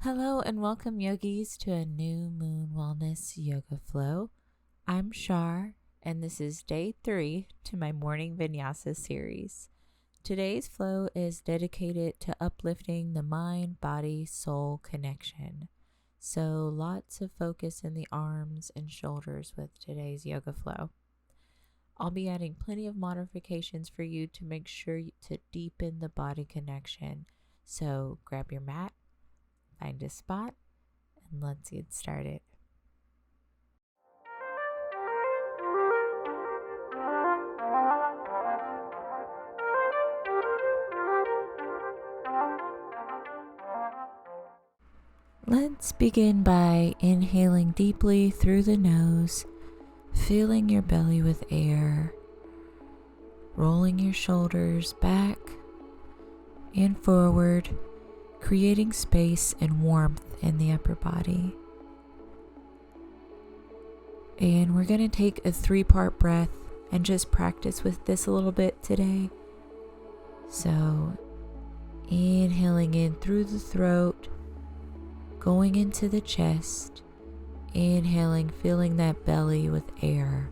Hello and welcome, yogis, to a new Moon Wellness Yoga Flow. I'm Shar, and this is day 3 to my morning Vinyasa series. Today's flow is dedicated to uplifting the mind, body, soul connection. So lots of focus in the arms and shoulders with today's yoga flow. I'll be adding plenty of modifications for you to make sure to deepen the body connection. So grab your mat, find a spot, and let's get started. Let's begin by inhaling deeply through the nose, filling your belly with air, rolling your shoulders back and forward, creating space and warmth in the upper body. And we're going to take a 3-part breath and just practice with this a little bit today. So, inhaling in through the throat, going into the chest, inhaling, filling that belly with air.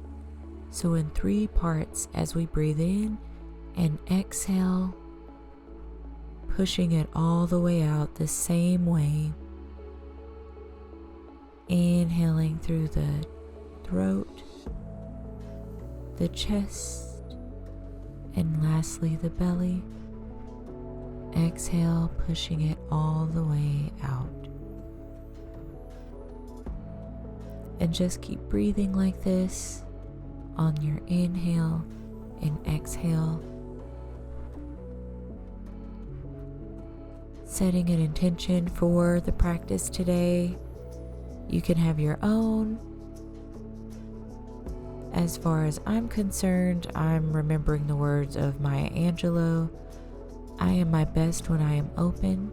So in 3 parts as we breathe in and exhale, pushing it all the way out the same way. Inhaling through the throat, the chest, and lastly the belly. Exhale, pushing it all the way out. And just keep breathing like this on your inhale and exhale. Setting an intention for the practice today. You can have your own. As far as I'm concerned, I'm remembering the words of Maya Angelou. I am my best when I am open,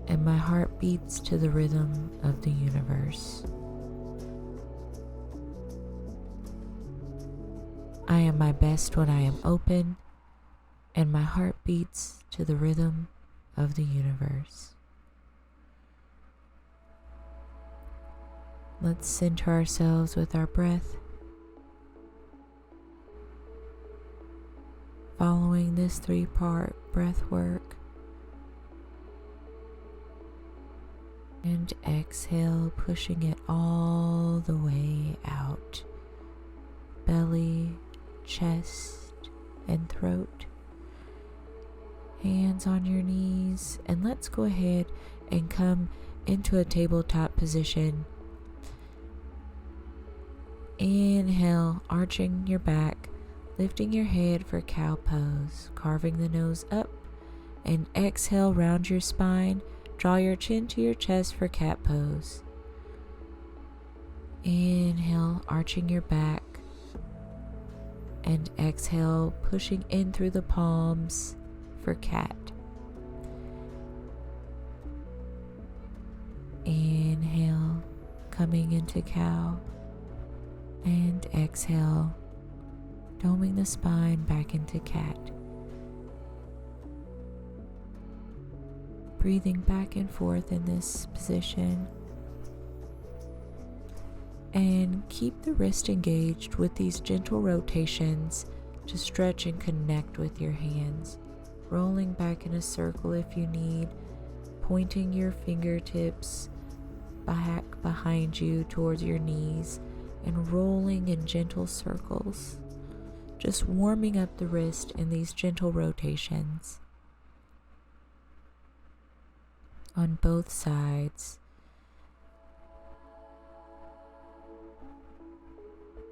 and my heart beats to the rhythm of the universe. I am my best when I am open, and my heart beats to the rhythm of the universe. Let's center ourselves with our breath, following this 3-part breath work. And exhale, pushing it all the way out. Belly, chest, and throat. Hands on your knees, and let's go ahead and come into a tabletop position. Inhale, arching your back, lifting your head for cow pose, carving the nose up, and exhale, round your spine, draw your chin to your chest for cat pose. Inhale, arching your back, and exhale, pushing in through the palms for cat. Inhale, coming into cow, and exhale, doming the spine back into cat. Breathing back and forth in this position. And keep the wrist engaged with these gentle rotations to stretch and connect with your hands. Rolling back in a circle if you need, pointing your fingertips back behind you towards your knees, and rolling in gentle circles. Just warming up the wrist in these gentle rotations on both sides.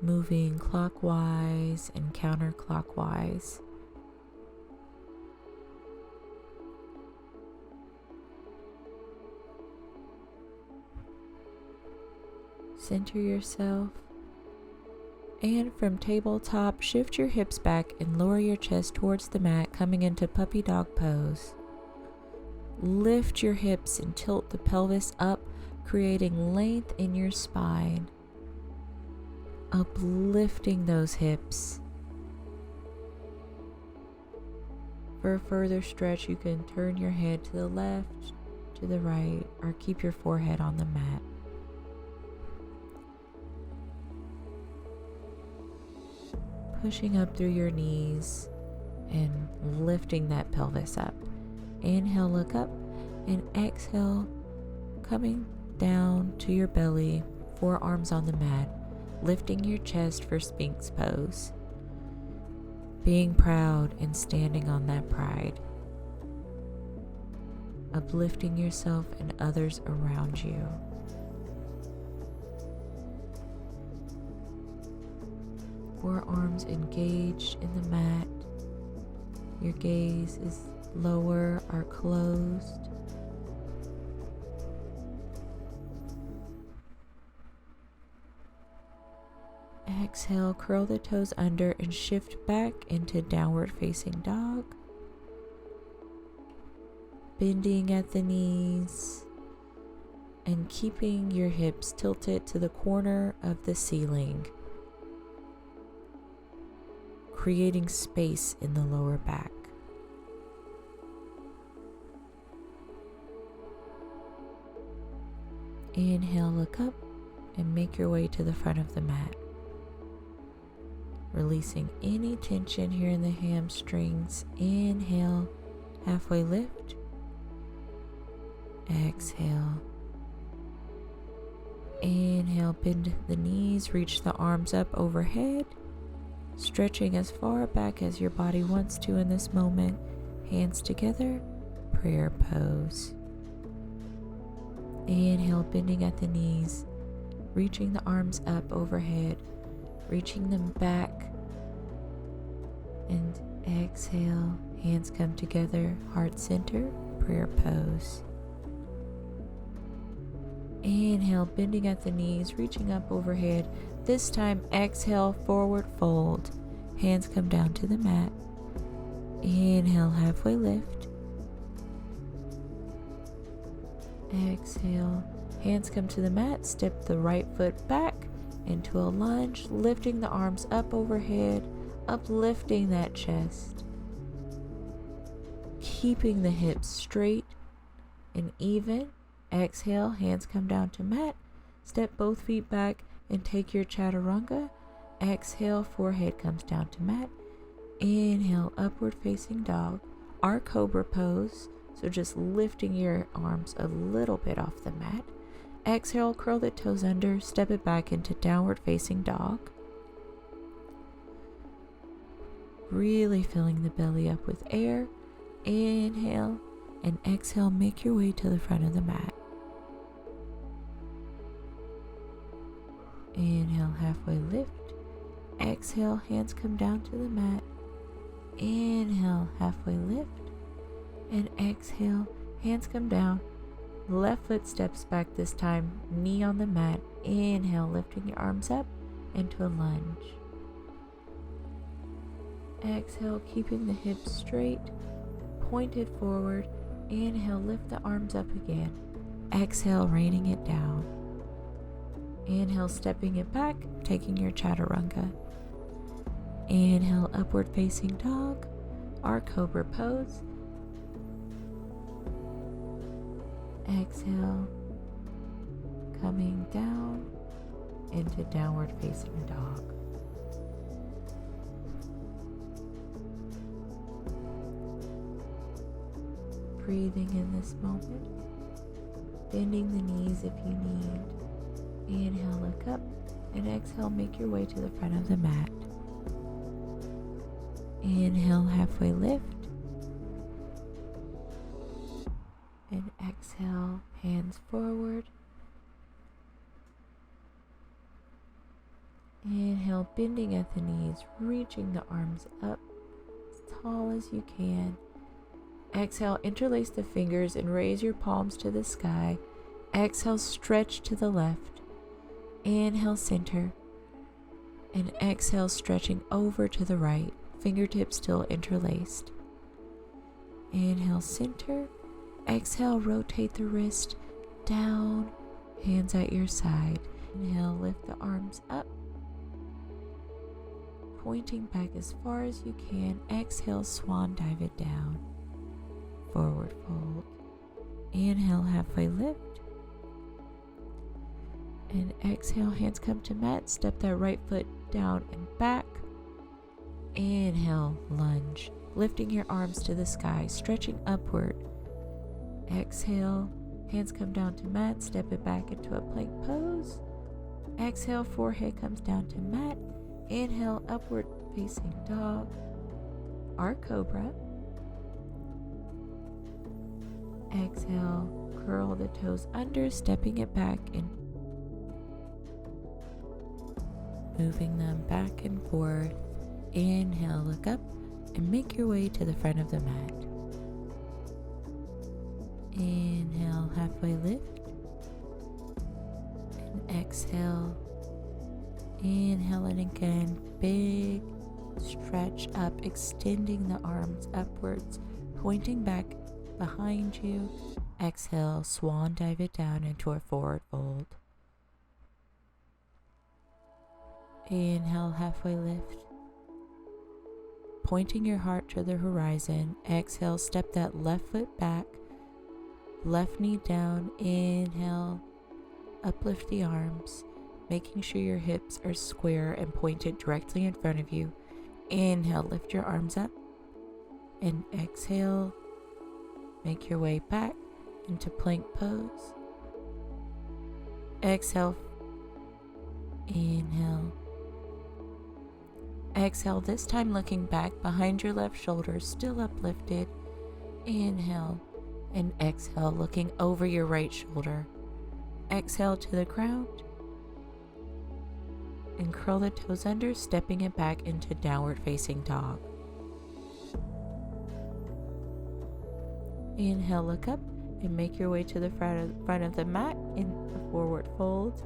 Moving clockwise and counterclockwise. Center yourself, and from tabletop, shift your hips back and lower your chest towards the mat, coming into puppy dog pose. Lift your hips and tilt the pelvis up, creating length in your spine. Uplifting those hips. For a further stretch, you can turn your head to the left to the right, or keep your forehead on the mat. Pushing up through your knees and lifting that pelvis up. Inhale, look up, and exhale, coming down to your belly, forearms on the mat, lifting your chest for Sphinx pose. Being proud and standing on that pride. Uplifting yourself and others around you. Forearms engaged in the mat. Your gaze is lower or closed. Exhale, curl the toes under and shift back into downward facing dog. Bending at the knees and keeping your hips tilted to the corner of the ceiling, creating space in the lower back. Inhale, look up and make your way to the front of the mat. Releasing any tension here in the hamstrings. Inhale, halfway lift. Exhale. Inhale, bend the knees, reach the arms up overhead, stretching as far back as your body wants to in this moment. Hands together, prayer pose. Inhale, bending at the knees, reaching the arms up overhead, reaching them back, and exhale, hands come together, heart center, prayer pose. Inhale, bending at the knees, reaching up overhead. This time, exhale, forward fold. Hands come down to the mat. Inhale, halfway lift. Exhale, hands come to the mat. Step the right foot back into a lunge, lifting the arms up overhead, uplifting that chest. Keeping the hips straight and even. Exhale, hands come down to mat. Step both feet back and take your chaturanga. Exhale, forehead comes down to mat. Inhale, upward facing dog, our cobra pose. So just lifting your arms a little bit off the mat. Exhale, curl the toes under, step it back into downward facing dog. Really filling the belly up with air. Inhale and exhale, make your way to the front of the mat. Inhale, halfway lift. Exhale, hands come down to the mat. Inhale, halfway lift. And exhale, hands come down. Left foot steps back this time, knee on the mat. Inhale, lifting your arms up into a lunge. Exhale, keeping the hips straight, pointed forward. Inhale, lift the arms up again. Exhale, raining it down. Inhale, stepping it back, taking your chaturanga. Inhale, upward facing dog, our cobra pose. Exhale, coming down into downward facing dog. Breathing in this moment, bending the knees if you need. Inhale, look up, and exhale, make your way to the front of the mat. Inhale, halfway lift. And exhale, hands forward. Inhale, bending at the knees, reaching the arms up as tall as you can. Exhale, interlace the fingers and raise your palms to the sky. Exhale, stretch to the left. Inhale, center. And exhale, stretching over to the right. Fingertips still interlaced. Inhale, center. Exhale, rotate the wrist down. Hands at your side. Inhale, lift the arms up. Pointing back as far as you can. Exhale, swan dive it down. Forward fold. Inhale, halfway lift. And exhale, hands come to mat. Step that right foot down and back. Inhale, lunge. Lifting your arms to the sky, stretching upward. Exhale, hands come down to mat. Step it back into a plank pose. Exhale, forehead comes down to mat. Inhale, upward facing dog or cobra. Exhale, curl the toes under, stepping it back and moving them back and forth. Inhale, look up and make your way to the front of the mat. Inhale, halfway lift. And exhale. Inhale and again, big stretch up, extending the arms upwards, pointing back behind you. Exhale, swan dive it down into a forward fold. Inhale, halfway lift. Pointing your heart to the horizon. Exhale, step that left foot back, left knee down. Inhale, uplift the arms, making sure your hips are square and pointed directly in front of you. Inhale, lift your arms up. And exhale, make your way back into plank pose. Exhale. Inhale. Exhale, this time looking back behind your left shoulder, still uplifted. Inhale and exhale, looking over your right shoulder. Exhale to the ground and curl the toes under, stepping it back into downward facing dog. Inhale, look up and make your way to the front of the mat in a forward fold.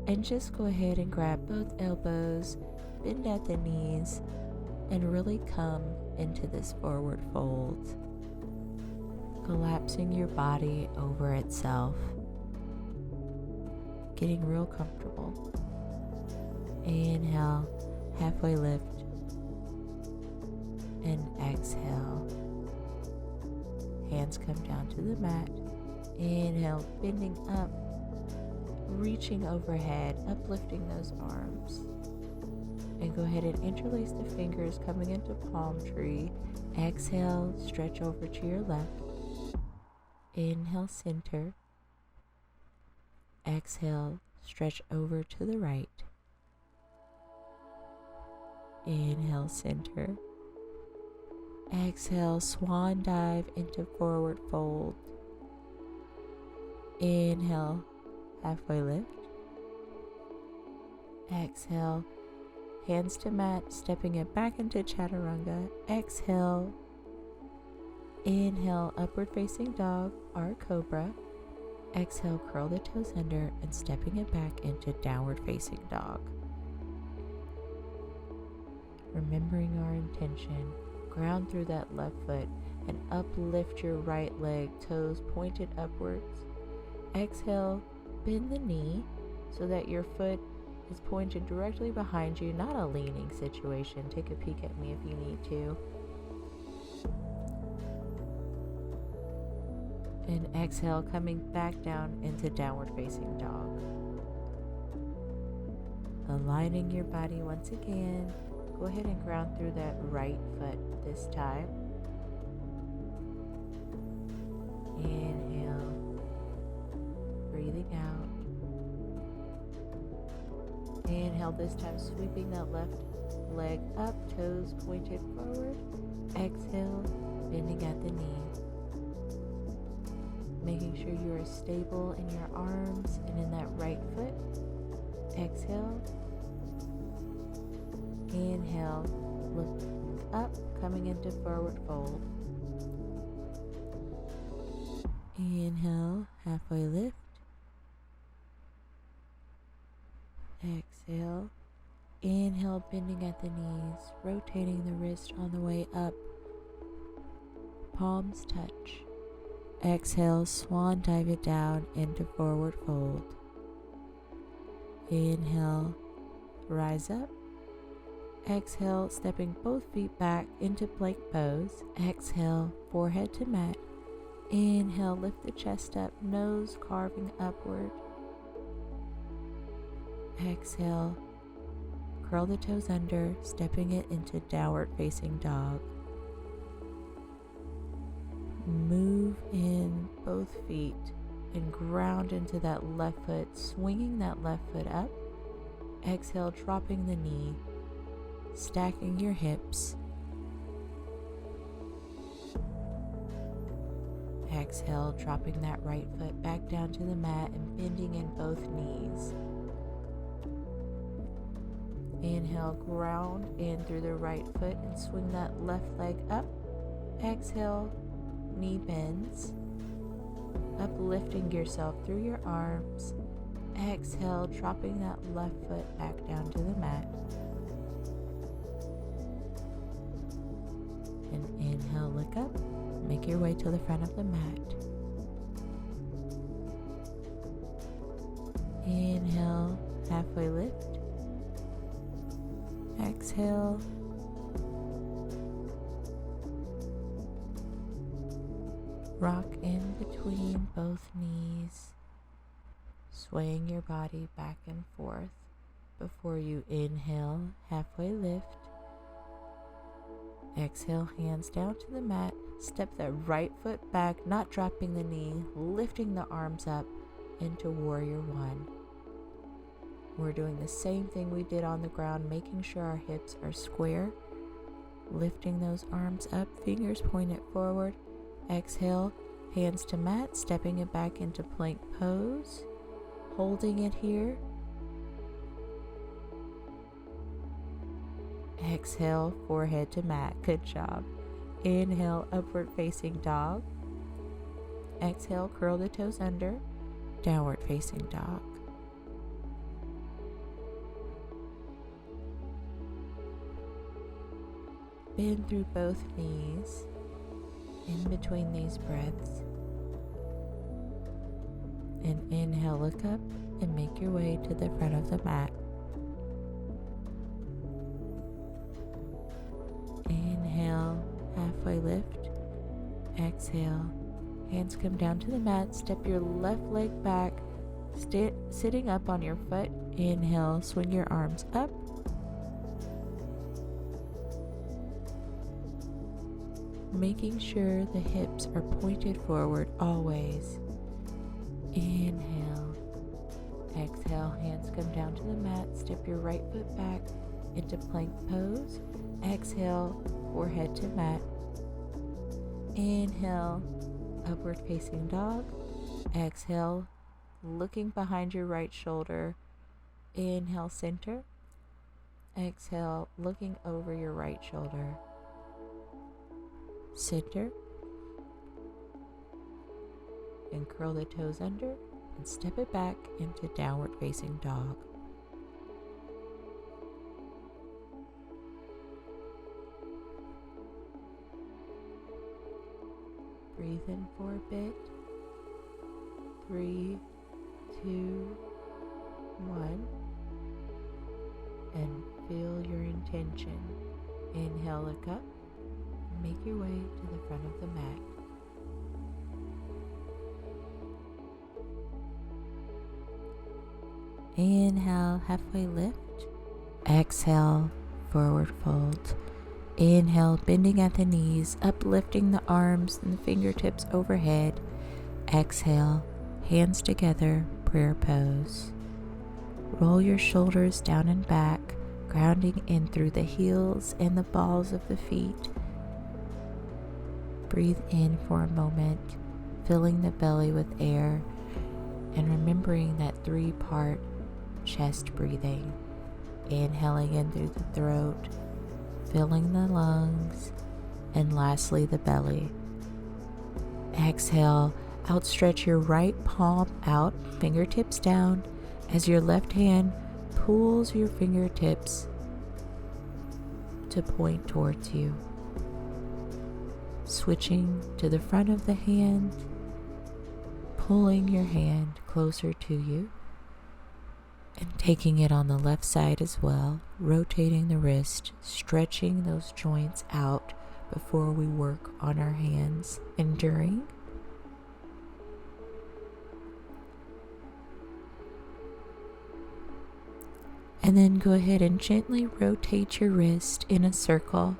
And just go ahead and grab both elbows, bend at the knees, and really come into this forward fold, collapsing your body over itself, getting real comfortable. Inhale, halfway lift, and exhale. Hands come down to the mat. Inhale, bending up, reaching overhead, uplifting those arms. And go ahead and interlace the fingers, coming into palm tree. Exhale, stretch over to your left. Inhale, center. Exhale, stretch over to the right. Inhale, center. Exhale, swan dive into forward fold. Inhale, halfway lift. Exhale, hands to mat, stepping it back into chaturanga. Exhale. Inhale, upward facing dog or cobra. Exhale, curl the toes under and stepping it back into downward facing dog. Remembering our intention, ground through that left foot and uplift your right leg, toes pointed upwards. Exhale, bend the knee so that your foot is pointed directly behind you, not a leaning situation. Take a peek at me if you need to. And exhale, coming back down into downward facing dog. Aligning your body once again. Go ahead and ground through that right foot this time. Inhale, breathing out. Inhale, this time sweeping that left leg up, toes pointed forward. Exhale, bending at the knee. Making sure you are stable in your arms and in that right foot. Exhale. Inhale, look up, coming into forward fold. Inhale, halfway lift. Exhale. Inhale, bending at the knees, rotating the wrist on the way up. Palms touch. Exhale, swan dive it down into forward fold. Inhale, rise up. Exhale, stepping both feet back into plank pose. Exhale, forehead to mat. Inhale, lift the chest up, nose carving upward. Exhale, curl the toes under, stepping it into downward facing dog. Move in both feet and ground into that left foot, swinging that left foot up. Exhale, dropping the knee, stacking your hips. Exhale, dropping that right foot back down to the mat and bending in both knees. Inhale, ground in through the right foot and swing that left leg up. Exhale, knee bends, uplifting yourself through your arms. Exhale, dropping that left foot back down to the mat. And inhale, look up, make your way to the front of the mat. Inhale, halfway lift. Exhale. Rock in between both knees, swaying your body back and forth before you inhale, halfway lift. Exhale, hands down to the mat. Step that right foot back, not dropping the knee, lifting the arms up into Warrior One. We're doing the same thing we did on the ground, making sure our hips are square. Lifting those arms up, fingers pointed forward. Exhale, hands to mat, stepping it back into plank pose. Holding it here. Exhale, forehead to mat. Good job. Inhale, upward facing dog. Exhale, curl the toes under. Downward facing dog. Bend through both knees in between these breaths. And inhale, look up and make your way to the front of the mat. Inhale, halfway lift. Exhale, hands come down to the mat. Step your left leg back, sitting up on your foot. Inhale, swing your arms up. Making sure the hips are pointed forward always. Inhale. Exhale, hands come down to the mat. Step your right foot back into plank pose. Exhale, forehead to mat. Inhale, upward facing dog. Exhale, looking behind your right shoulder. Inhale, center. Exhale, looking over your right shoulder. Center. And curl the toes under and step it back into downward facing dog. Breathe in for a bit. 3, 2, 1. And feel your intention. Inhale, look up. Make your way to the front of the mat. Inhale, halfway lift. Exhale, forward fold. Inhale, bending at the knees, uplifting the arms and the fingertips overhead. Exhale, hands together, prayer pose. Roll your shoulders down and back, grounding in through the heels and the balls of the feet. Breathe in for a moment, filling the belly with air and remembering that 3-part chest breathing. Inhaling in through the throat, filling the lungs, and lastly the belly. Exhale, outstretch your right palm out, fingertips down, as your left hand pulls your fingertips to point towards you. Switching to the front of the hand, pulling your hand closer to you, and taking it on the left side as well, rotating the wrist, stretching those joints out before we work on our hands. Enduring. And then go ahead and gently rotate your wrist in a circle,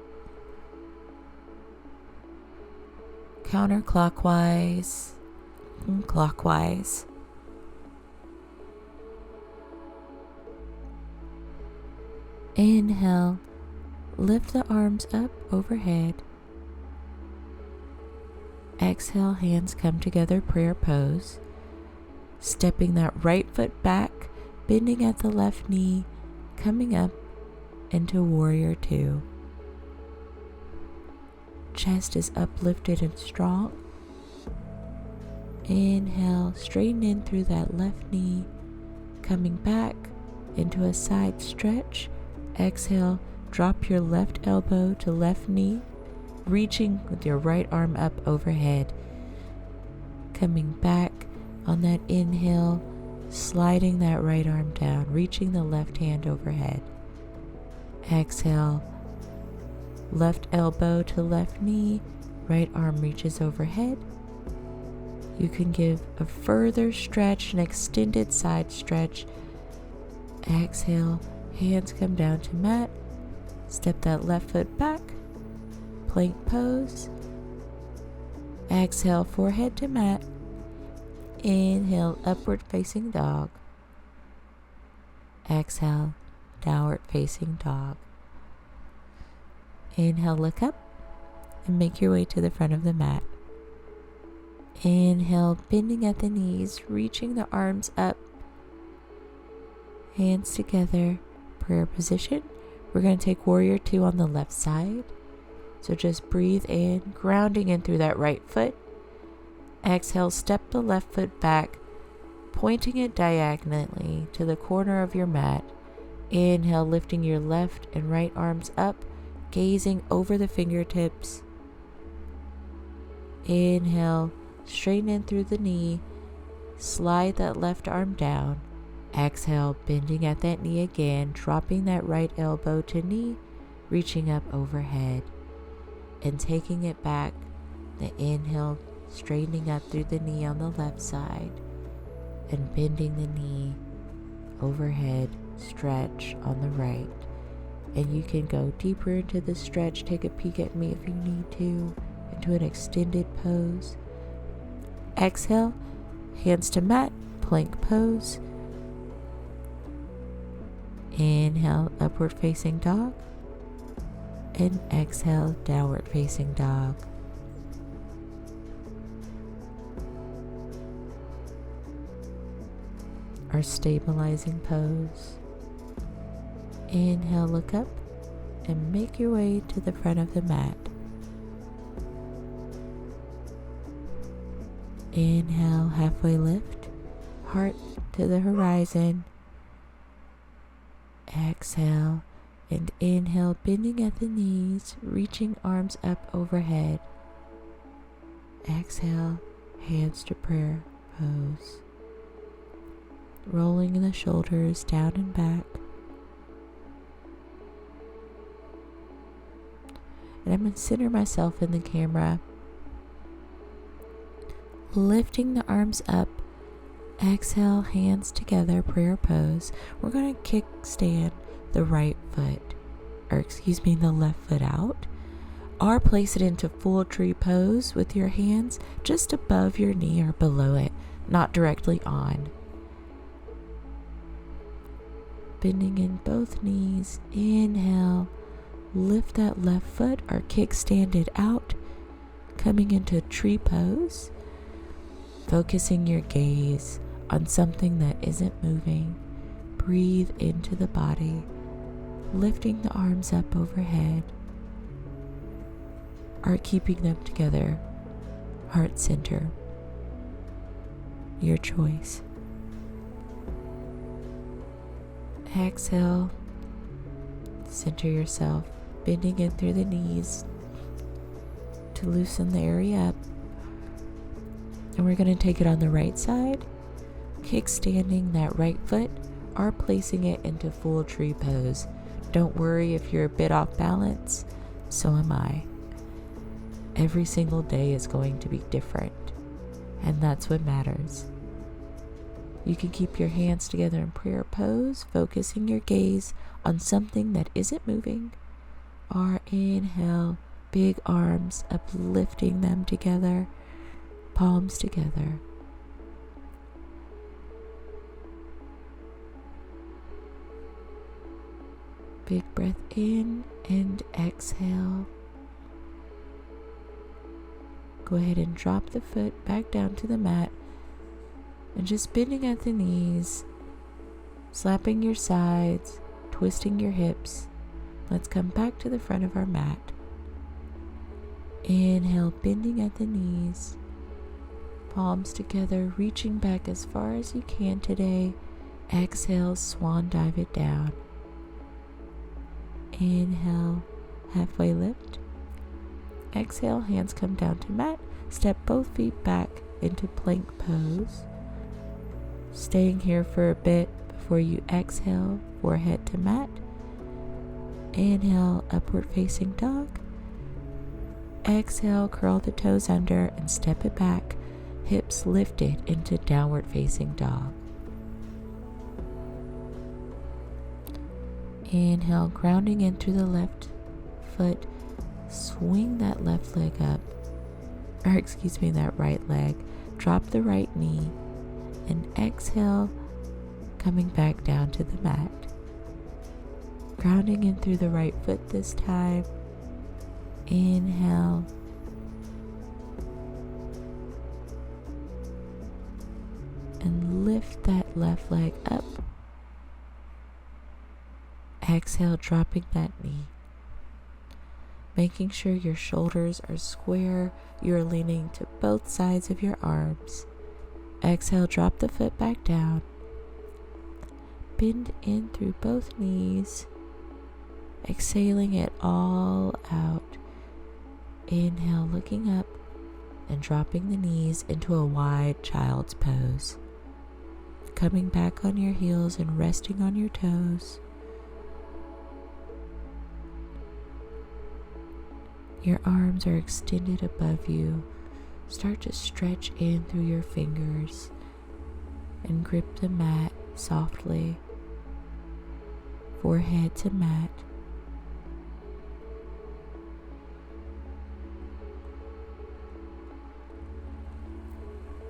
counterclockwise and clockwise. Inhale, lift the arms up overhead. Exhale, hands come together, prayer pose. Stepping that right foot back, bending at the left knee, coming up into warrior two. Chest is uplifted and strong. Inhale, straighten in through that left knee, coming back into a side stretch. Exhale, drop your left elbow to left knee, reaching with your right arm up overhead. Coming back on that inhale, sliding that right arm down, reaching the left hand overhead. Exhale, left elbow to left knee, right arm reaches overhead. You can give a further stretch, an extended side stretch. Exhale, hands come down to mat. Step that left foot back, plank pose. Exhale, forehead to mat. Inhale, upward facing dog. Exhale, downward facing dog. Inhale, look up and make your way to the front of the mat. Inhale, bending at the knees, reaching the arms up. Hands together, prayer position. We're going to take warrior two on the left side. So just breathe in, grounding in through that right foot. Exhale, step the left foot back, pointing it diagonally to the corner of your mat. Inhale, lifting your left and right arms up, gazing over the fingertips. Inhale, straighten in through the knee, slide that left arm down. Exhale, bending at that knee again, dropping that right elbow to knee, reaching up overhead. And taking it back, the inhale, straightening up through the knee on the left side, and bending the knee overhead, stretch on the right. And you can go deeper into the stretch, take a peek at me if you need to, into an extended pose. Exhale, hands to mat, plank pose. Inhale, upward facing dog. And exhale, downward facing dog. Our stabilizing pose. Inhale, look up and make your way to the front of the mat. Inhale, halfway lift, heart to the horizon. Exhale and inhale, bending at the knees, reaching arms up overhead. Exhale, hands to prayer pose. Rolling the shoulders down and back. And I'm going to center myself in the camera. Lifting the arms up. Exhale, hands together, prayer pose. We're going to kickstand the right foot, the left foot out. Or place it into full tree pose with your hands just above your knee or below it, not directly on. Bending in both knees. Inhale, lift that left foot or kickstand it out, coming into tree pose. Focusing your gaze on something that isn't moving. Breathe into the body, lifting the arms up overhead, or keeping them together, heart center. Your choice. Exhale, center yourself, bending in through the knees to loosen the area up. And we're going to take it on the right side, kickstanding that right foot or placing it into full tree pose. Don't worry if you're a bit off balance, so am I. Every single day is going to be different, and that's what matters. You can keep your hands together in prayer pose, focusing your gaze on something that isn't moving. Or inhale, big arms, uplifting them together, palms together. Big breath in and exhale. Go ahead and drop the foot back down to the mat and just bending at the knees, slapping your sides, twisting your hips. Let's come back to the front of our mat. Inhale, bending at the knees, palms together, reaching back as far as you can today. Exhale, swan dive it down. Inhale, halfway lift. Exhale, hands come down to mat. Step both feet back into plank pose. Staying here for a bit before you exhale, forehead to mat. Inhale, upward facing dog. Exhale, curl the toes under and step it back, hips lifted into downward facing dog. Inhale, grounding into the left foot, swing that left leg up, that right leg, drop the right knee, and exhale, coming back down to the mat. Grounding in through the right foot this time. Inhale. And lift that left leg up. Exhale, dropping that knee. Making sure your shoulders are square. You're leaning to both sides of your arms. Exhale, drop the foot back down. Bend in through both knees. Exhaling it all out. Inhale, looking up and dropping the knees into a wide child's pose. Coming back on your heels and resting on your toes. Your arms are extended above you. Start to stretch in through your fingers and grip the mat softly. Forehead to mat.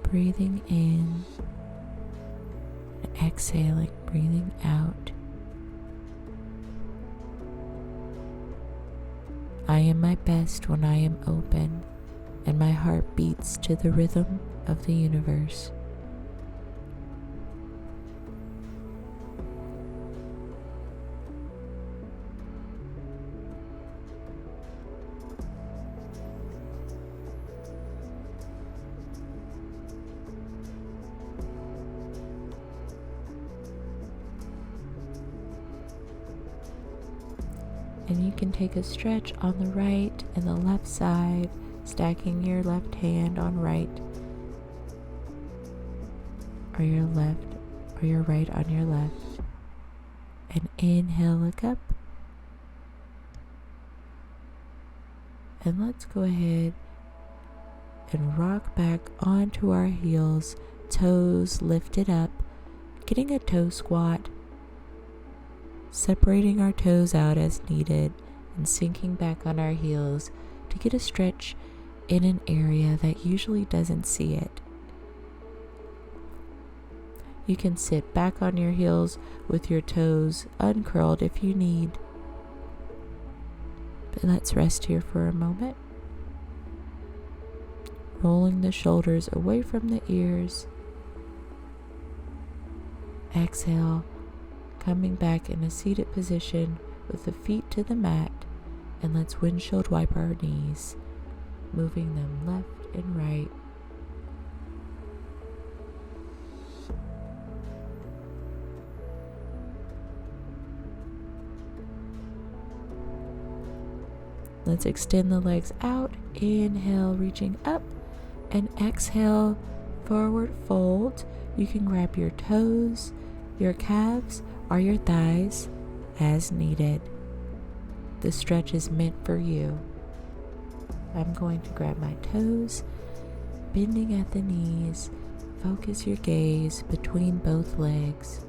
Breathing in and exhaling, breathing out. I am my best when I am open and my heart beats to the rhythm of the universe. And you can take a stretch on the right and the left side, stacking your left hand on right, or your left, or your right on your left. And inhale, look up. And let's go ahead and rock back onto our heels, toes lifted up, getting a toe squat. Separating our toes out as needed and sinking back on our heels to get a stretch in an area that usually doesn't see it. You can sit back on your heels with your toes uncurled if you need. But let's rest here for a moment. Rolling the shoulders away from the ears. Exhale. Coming back in a seated position with the feet to the mat, and let's windshield wipe our knees, moving them left and right. Let's extend the legs out. Inhale, reaching up, and exhale, forward fold. You can grab your toes, your calves, or your thighs as needed. The stretch is meant for you. I'm going to grab my toes, bending at the knees, focus your gaze between both legs.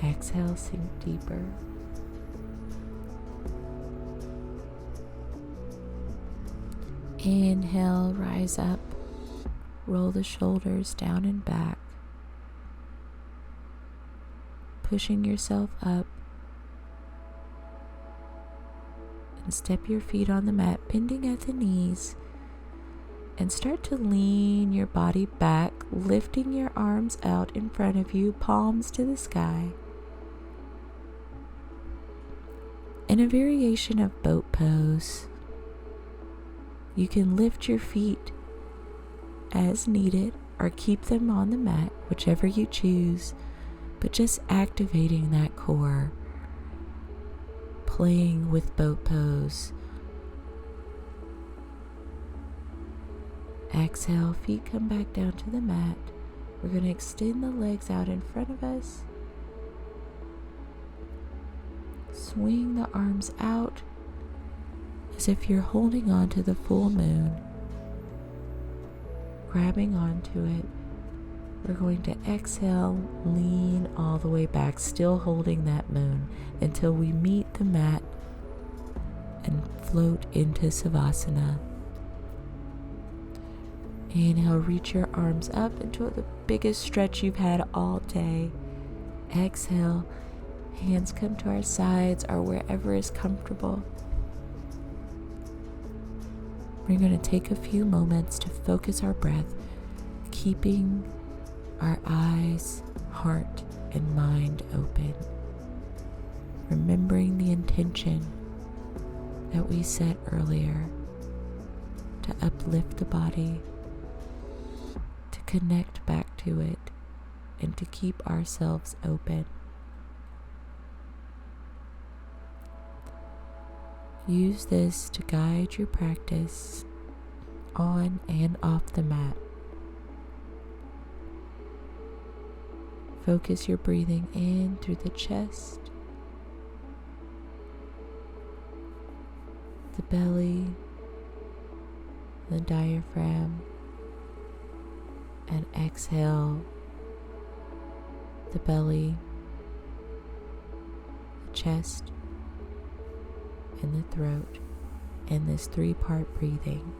Exhale, sink deeper. Inhale, rise up. Roll the shoulders down and back, pushing yourself up. And step your feet on the mat, bending at the knees. And start to lean your body back, lifting your arms out in front of you, palms to the sky. In a variation of boat pose, you can lift your feet as needed or keep them on the mat, whichever you choose, but just activating that core, playing with boat pose. Exhale, feet come back down to the mat. We're going to extend the legs out in front of us. Swing the arms out as if you're holding on to the full moon, grabbing onto it. We're going to exhale, lean all the way back, still holding that moon until we meet the mat and float into Savasana. Inhale, reach your arms up into the biggest stretch you've had all day. Exhale, hands come to our sides or wherever is comfortable. We're going to take a few moments to focus our breath, keeping our eyes, heart, and mind open. Remembering the intention that we set earlier to uplift the body, to connect back to it, and to keep ourselves open. Use this to guide your practice on and off the mat. Focus your breathing in through the chest, the belly, the diaphragm, and exhale the belly, the chest, and the throat in this 3-part breathing.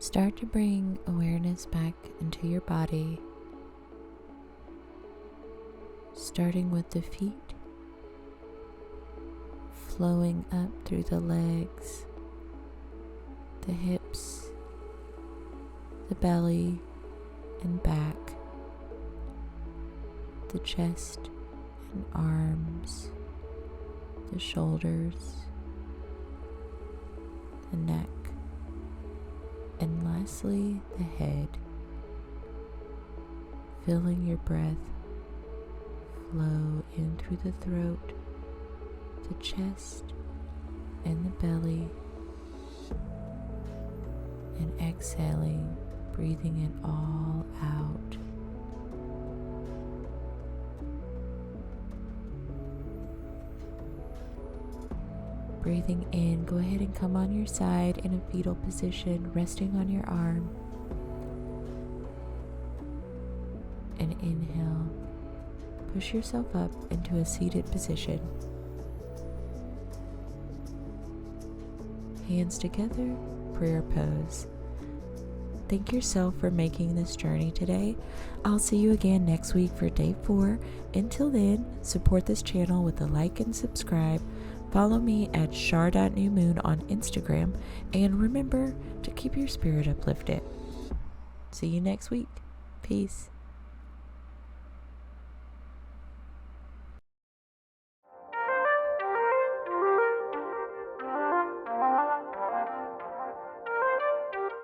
Start to bring awareness back into your body, starting with the feet, flowing up through the legs, the hips, the belly and back, the chest and arms, the shoulders, the neck, and lastly, the head. Feeling your breath flow in through the throat, the chest, and the belly, and exhaling, breathing it all out. Breathing in, go ahead and come on your side in a fetal position, resting on your arm. And inhale, push yourself up into a seated position. Hands together, prayer pose. Thank yourself for making this journey today. I'll see you again next week for day 4. Until then, support this channel with a like and subscribe. Follow me at shar.newmoon on Instagram, and remember to keep your spirit uplifted. See you next week. Peace.